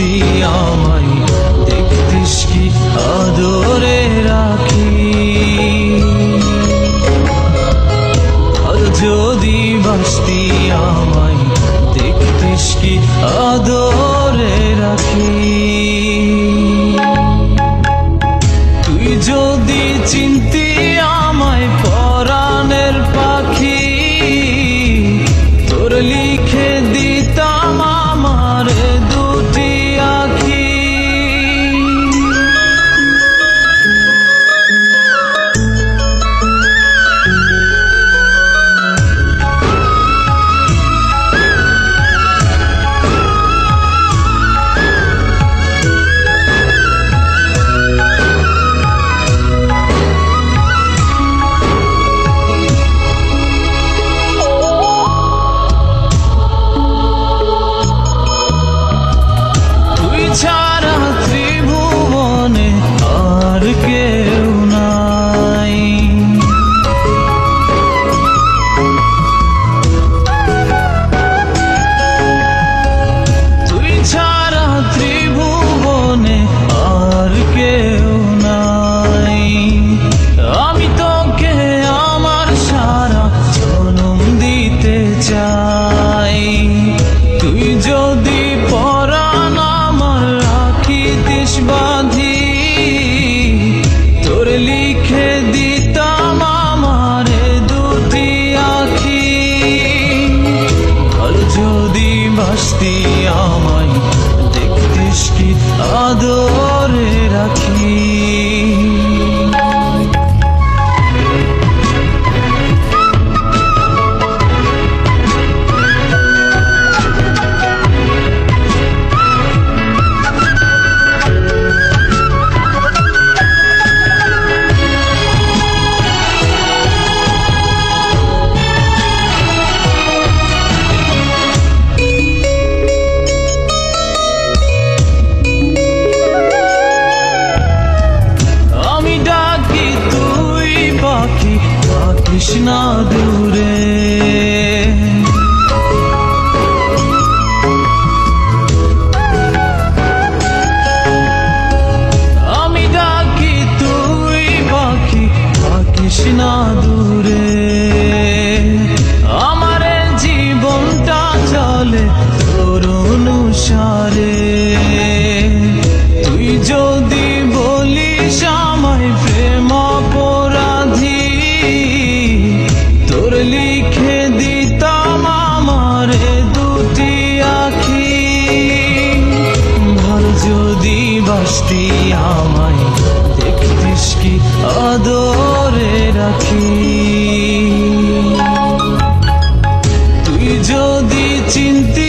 বাসতি আমায় দেখতিস কি আদরে রাখি। আর যদি বাসতি আমায় দেখতিস কি আদরে রাখি। তুই যদি চিনতি আমায় পরাণের পাখি, তোর লিখে দিতাম আমার দুটি আঁখি। ছাড়া ত্রিভুবনে আর কেউ নাই। তুই ছাড়া ত্রিভুবনে আর কেউ নাই। আমি তোকে আমার সারা জনম দিতে চাই। তুই যদি পরাণ বাঁধি, তোর লিখে দিতাম আমার দুটি আঁখি। আর যদি বাসতি আমায় দেখতিস কি আদরে রাখি। কৃষ্ণা দূরে আমি ডাকি, তুই পাখি কৃষ্ণা দূরে। আমার জীবনটা চলে তোর অনুসারে। তুই যদি বলিস আমায় প্রেম অপরাধী, তোর লিখে দিতাম আমার দুটি আঁখি। ভালো যদি বাসতি আমায় দেখতিস কি আদরে রাখি। তুই যদি চিনতি